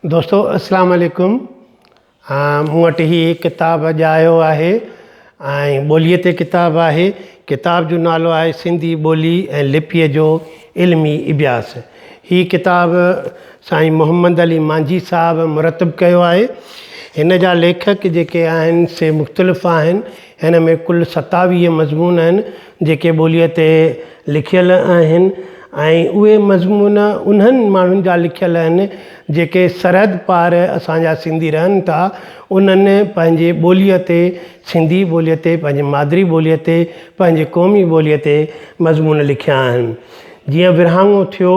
दोस्तों अस्सलाम वालेकुम। मूं वटि ही किताब अॼु आयो आहे ऐं ॿोलीअ ते किताबु आहे। किताब जो नालो आहे सिंधी ॿोली ऐं लिपीअ जो इल्मी इब्यास। ही किताबु साईं मोहम्मद अली मांझी साहब मुरतब कयो आहे। हिन जा लेखक जेके आहिनि से मुख़्तलिफ़ आहिनि। हिन में कुल 27 मज़मून आहिनि जेके ॿोलीअ ते लिखियल आहिनि ऐं उहे मज़मून उन्हनि माण्हुनि जा लिखियल आहिनि जेके सरहद पार असांजा सिंधी रहनि था। उन्हनि पंहिंजे ॿोलीअ ते, सिंधी ॿोलीअ ते, पंहिंजे मादिरी ॿोलीअ ते, पंहिंजे क़ौमी ॿोलीअ ते मज़मून लिखिया आहिनि। जीअं विरहाङो थियो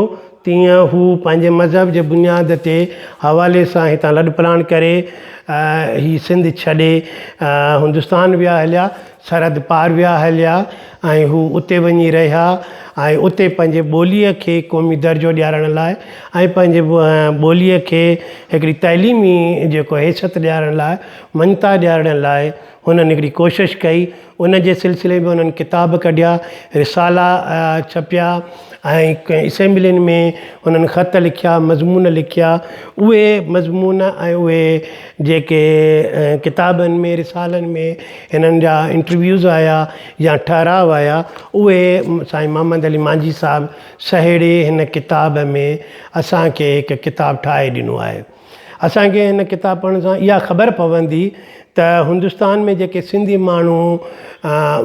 तीअं हू पंहिंजे मज़हब जे बुनियाद ते हवाले सां हितां लॾ पलाण करे ही सिंध छॾे हिंदुस्तान विया हलिया, सरहद पार विया हलिया ऐं हू उते वञी रहिया ऐं उते पंहिंजे ॿोलीअ खे क़ौमी दर्जो ॾियारण लाइ ऐं पंहिंजे ॿोलीअ खे हिकिड़ी तइलीमी जेको हैसियत ॾियारण लाइ, मञता ॾियारण लाइ हुननि हिकिड़ी कोशिशि कई। उन जे सिलसिले में उन्हनि किताब कढिया, रिसाला छपिया ऐं असेंबलियुनि में हुननि ख़त लिखिया, मज़मून लिखिया। उहे मज़मून ऐं उहे जेके किताबनि में, रिसालनि में हिननि जा इंटरव्यूज़ आया या ठहराव आया, उहे साईं मोहम्मद अली मांझी साहब सहेड़े हिन किताब में असांखे हिकु किताबु ठाहे ॾिनो आहे। असांखे हिन किताब पढ़ण सां इहा ख़बर पवंदी त हिंदुस्तान में जेके सिंधी माण्हू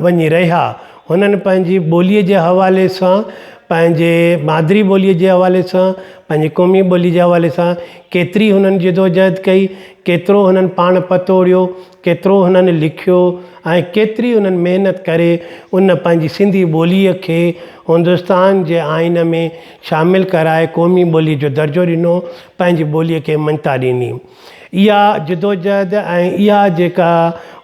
वञी रहिया हुननि पंहिंजी ॿोलीअ जे हवाले सां, पंहिंजे मादिरी ॿोलीअ जे हवाले सां, पंहिंजी क़ौमी ॿोली जे हवाले सां केतिरी हुननि जदोजहद कई, केतिरो हुननि पाण पतोड़ियो, केतिरो हुननि लिखियो ऐं केतिरी हुननि महिनत करे उन पंहिंजी सिंधी ॿोलीअ खे हिंदुस्तान जे आइन में शामिलु कराए क़ौमी ॿोलीअ जो दर्जो ॾिनो, पंहिंजी ॿोलीअ खे मञता ॾिनी। इहा जदोजहद ऐं इहा जेका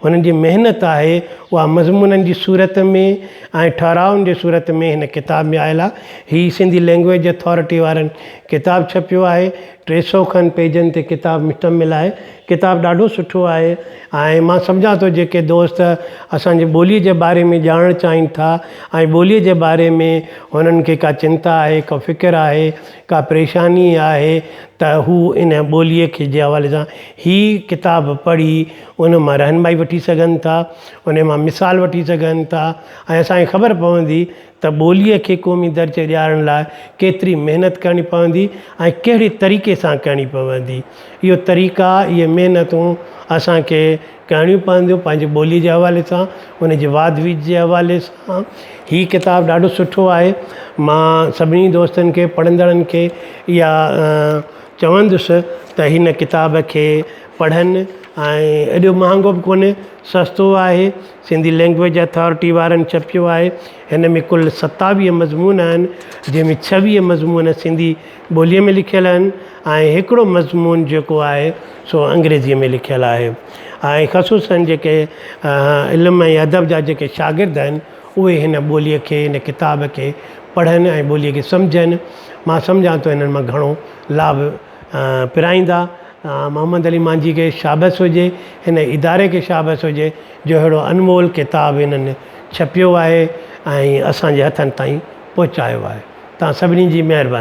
हुननि जी महिनत आहे उहा मज़मूननि जी सूरत में ऐं ठहराउनि जी सूरत में हिन किताब में आयल आहे। हीअ सिंधी लैंग्वेज अथॉरिटी वारनि किताबु छपियो आहे। 300 खनि पेजनि ते किताबु मुश्तमिल आहे। किताबु ॾाढो सुठो आहे ऐं मां सम्झां थो जेके दोस्त असांजे ॿोलीअ जे बारे में ॼाणणु चाहिनि था ऐं ॿोलीअ जे बारे में हुननि खे का चिंता आहे, का फ़िक्रु आहे, का परेशानी आहे त हू इन ॿोलीअ खे जे हवाले सां हीअ किताबु पढ़ी उन मां रहनुमाई वठी सघनि था, उन मां मिसाल वठी सघनि था ऐं असांखे ख़बर पवंदी त ॿोलीअ खे क़ौमी दर्जे ॾियारण लाइ केतिरी महिनत करणी पवंदी ऐं कहिड़े तरीक़े सां करणी पवंदी। इहो तरीक़ा, इहे महिनतूं असांखे करणियूं पवंदियूं पंहिंजे ॿोलीअ जे हवाले सां, उन जे वाद विज जे हवाले सां। हीअ किताबु ॾाढो सुठो आहे। मां सभिनी दोस्तनि खे, पढ़ंदड़नि खे इहा चवंदुसि त हिन किताब खे पढ़नि ऐं एॾो महांगो बि कोन्हे, सस्तो आहे। सिंधी लैंग्वेज अथॉरिटी वारनि छपियो आहे। हिन में कुल 27 मज़मून आहिनि जंहिंमें 26 मज़मून सिंधी ॿोलीअ में लिखियल आहिनि ऐं हिकिड़ो मज़मून जेको आहे सो अंग्रेज़ीअ में लिखियल आहे। ऐं ख़ुसूसन जेके इल्म ऐं अदब जा जेके शागिर्द आहिनि उहे हिन ॿोलीअ खे, हिन किताब खे पढ़नि ऐं ॿोलीअ खे सम्झनि। मां सम्झां थो हिननि मां घणो लाभ पिराईंदा। मोहम्मद अली मांझी खे शाबस हुजे, हिन इदारे खे शाबस हुजे जो अहिड़ो अनमोल किताबु हिननि छपियो आहे ऐं असांजे हथनि ताईं पहुचायो आहे। तव्हां सभिनी जी महिरबानी।